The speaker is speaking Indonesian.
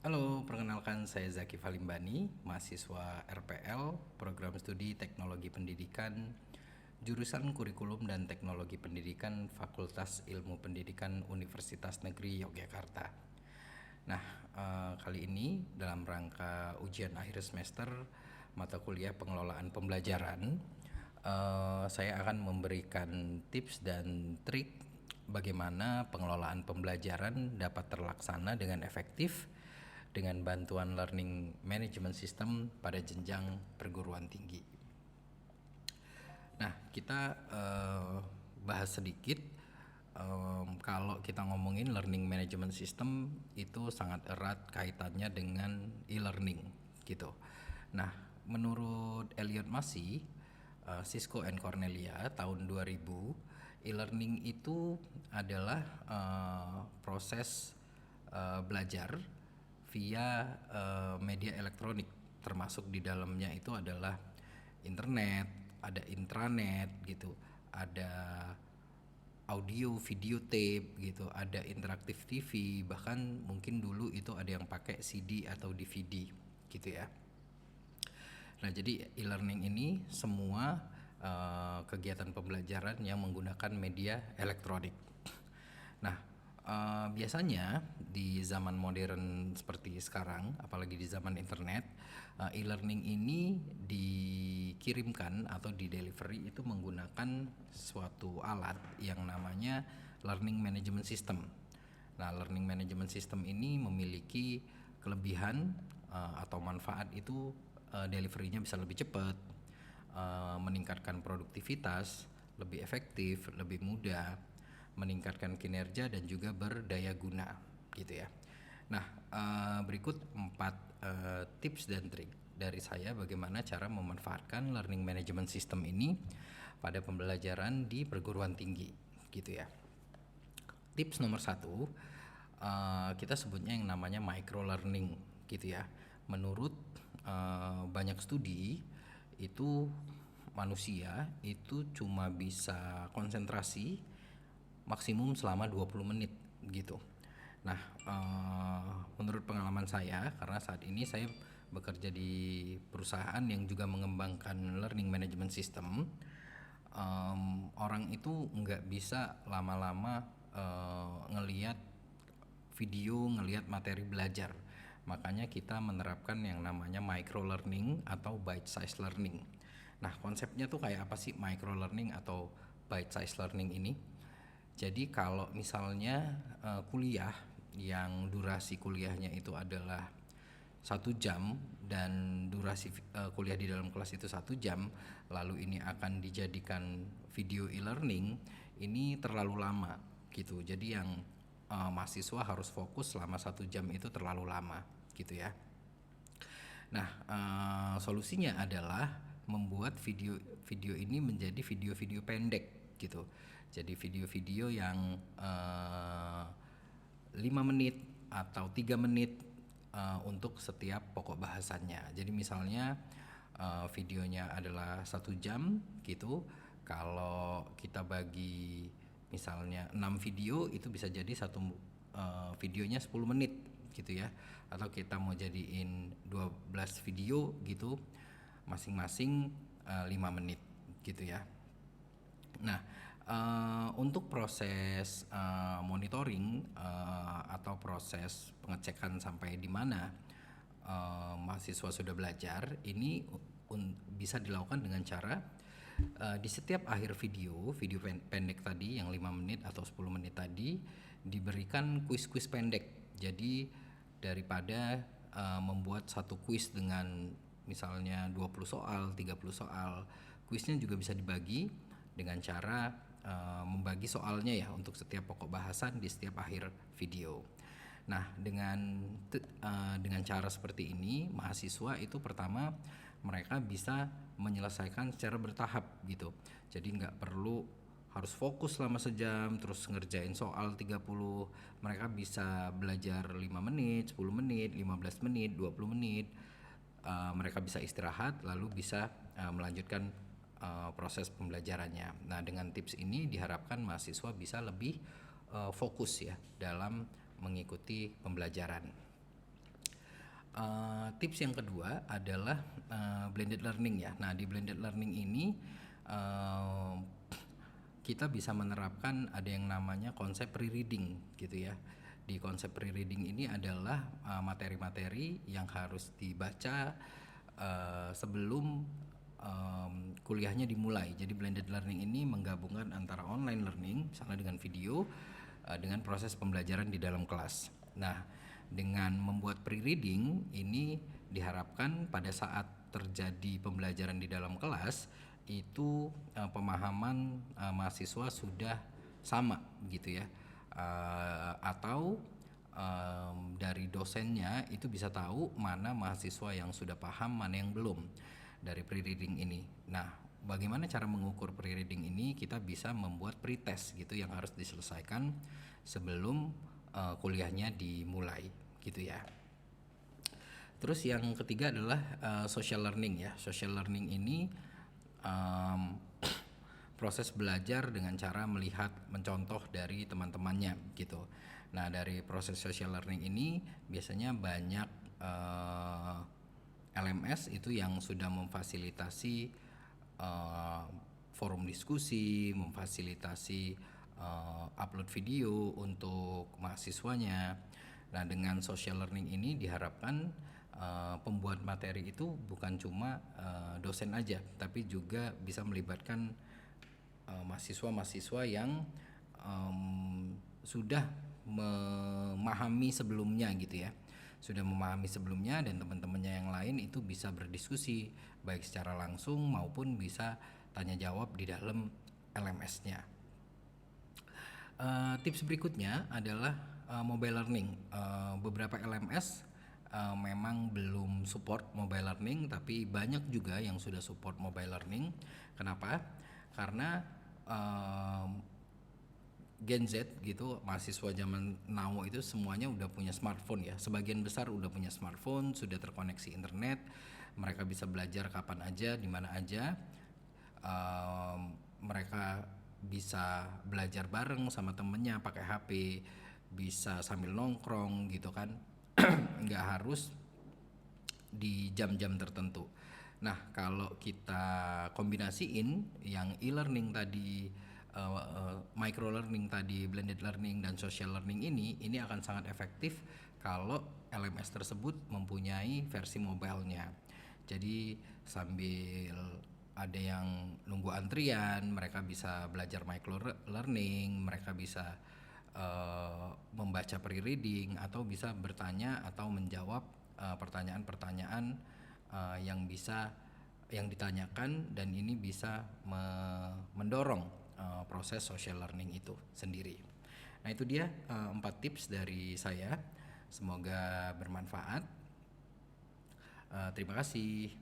Halo, perkenalkan saya Zaki Falimbani, mahasiswa RPL, Program Studi Teknologi Pendidikan, jurusan Kurikulum dan Teknologi Pendidikan, Fakultas Ilmu Pendidikan Universitas Negeri Yogyakarta. Nah, kali ini dalam rangka ujian akhir semester mata kuliah pengelolaan pembelajaran, saya akan memberikan tips dan trik bagaimana pengelolaan pembelajaran dapat terlaksana dengan efektif dengan bantuan learning management system pada jenjang perguruan tinggi. Nah, kita bahas sedikit. Kalau kita ngomongin learning management system itu sangat erat kaitannya dengan e-learning gitu. Nah, menurut Elliot Massey, Cisco and Cornelia tahun 2000, e-learning itu adalah proses belajar via media elektronik, termasuk di dalamnya itu adalah internet, ada intranet gitu, ada audio, video tape gitu, ada interaktif TV, bahkan mungkin dulu itu ada yang pakai CD atau DVD gitu ya. Nah, jadi e-learning ini semua kegiatan pembelajaran yang menggunakan media elektronik. Nah, biasanya di zaman modern seperti sekarang, apalagi di zaman internet, e-learning ini dikirimkan atau di delivery itu menggunakan suatu alat yang namanya learning management system. Nah, learning management system ini memiliki kelebihan atau manfaat itu deliverynya bisa lebih cepat, meningkatkan produktivitas, lebih efektif, lebih mudah, meningkatkan kinerja dan juga berdaya guna gitu ya. Nah, berikut 4 tips dan trik dari saya bagaimana cara memanfaatkan learning management system ini pada pembelajaran di perguruan tinggi gitu ya. Tips nomor 1, kita sebutnya yang namanya micro learning gitu ya. Menurut banyak studi itu manusia itu cuma bisa konsentrasi maksimum selama 20 menit gitu. Nah, menurut pengalaman saya, karena saat ini saya bekerja di perusahaan yang juga mengembangkan learning management system, orang itu nggak bisa lama-lama ngelihat video, ngelihat materi belajar. Makanya kita menerapkan yang namanya micro learning atau bite size learning. Nah, konsepnya tuh kayak apa sih micro learning atau bite size learning ini? Jadi kalau misalnya kuliah yang durasi kuliahnya itu adalah 1 jam dan durasi kuliah di dalam kelas itu 1 jam, lalu ini akan dijadikan video e-learning, ini terlalu lama gitu. Jadi yang mahasiswa harus fokus selama 1 jam itu terlalu lama gitu ya. Nah, solusinya adalah membuat video ini menjadi video-video pendek gitu. Jadi video-video yang 5 menit atau 3 menit untuk setiap pokok bahasannya. Jadi misalnya videonya adalah 1 jam gitu. Kalau kita bagi misalnya 6 video itu bisa jadi satu videonya 10 menit gitu ya. Atau kita mau jadiin 12 video gitu, masing-masing 5 menit gitu ya. Nah, untuk proses monitoring atau proses pengecekan sampai di mana mahasiswa sudah belajar ini bisa dilakukan dengan cara di setiap akhir video pendek tadi yang 5 menit atau 10 menit tadi diberikan kuis-kuis pendek. Jadi daripada membuat satu kuis dengan misalnya 20 soal, 30 soal, kuisnya juga bisa dibagi dengan cara membagi soalnya ya untuk setiap pokok bahasan di setiap akhir video. Nah, dengan cara seperti ini, mahasiswa itu pertama mereka bisa menyelesaikan secara bertahap gitu. Jadi nggak perlu harus fokus selama sejam terus ngerjain soal 30. Mereka bisa belajar 5 menit, 10 menit, 15 menit, 20 menit. Mereka bisa istirahat lalu bisa melanjutkan proses pembelajarannya. Nah, dengan tips ini diharapkan mahasiswa bisa lebih fokus ya dalam mengikuti pembelajaran. Tips yang kedua adalah blended learning ya. Nah, di blended learning ini uh, kita bisa menerapkan ada yang namanya konsep pre-reading gitu ya. Di konsep pre-reading ini adalah materi-materi yang harus dibaca sebelum kuliahnya dimulai. Jadi blended learning ini menggabungkan antara online learning misalnya dengan video dengan proses pembelajaran di dalam kelas. Nah, dengan membuat pre-reading ini diharapkan pada saat terjadi pembelajaran di dalam kelas itu pemahaman mahasiswa sudah sama gitu ya. Atau dari dosennya itu bisa tahu mana mahasiswa yang sudah paham, mana yang belum dari pre-reading ini. Nah, bagaimana cara mengukur pre-reading ini? Kita bisa membuat pre-test gitu yang harus diselesaikan sebelum kuliahnya dimulai gitu ya. Terus yang ketiga adalah social learning ya. Social learning ini proses belajar dengan cara melihat, mencontoh dari teman-temannya gitu. Nah, dari proses social learning ini biasanya banyak LMS itu yang sudah memfasilitasi forum diskusi, memfasilitasi upload video untuk mahasiswanya. Nah, dengan social learning ini diharapkan pembuat materi itu bukan cuma dosen aja, tapi juga bisa melibatkan mahasiswa-mahasiswa yang sudah memahami sebelumnya gitu ya, sudah memahami sebelumnya, dan teman-temannya yang lain itu bisa berdiskusi baik secara langsung maupun bisa tanya jawab di dalam LMS-nya. Tips berikutnya adalah mobile learning. Beberapa LMS memang belum support mobile learning, tapi banyak juga yang sudah support mobile learning. Kenapa? Karena Gen Z gitu, mahasiswa zaman now itu semuanya udah punya smartphone ya. Sebagian besar udah punya smartphone, sudah terkoneksi internet. Mereka bisa belajar kapan aja, di mana aja. Mereka bisa belajar bareng sama temennya pakai HP, bisa sambil nongkrong gitu kan. Nggak harus di jam-jam tertentu. Nah, kalau kita kombinasiin yang e-learning tadi, micro learning tadi, blended learning dan social learning ini akan sangat efektif kalau LMS tersebut mempunyai versi mobile-nya. Jadi sambil ada yang nunggu antrian, mereka bisa belajar micro learning, mereka bisa membaca pre-reading atau bisa bertanya atau menjawab pertanyaan-pertanyaan yang ditanyakan, dan ini bisa mendorong proses social learning itu sendiri. Nah, itu dia 4 tips dari saya. Semoga bermanfaat. Terima kasih.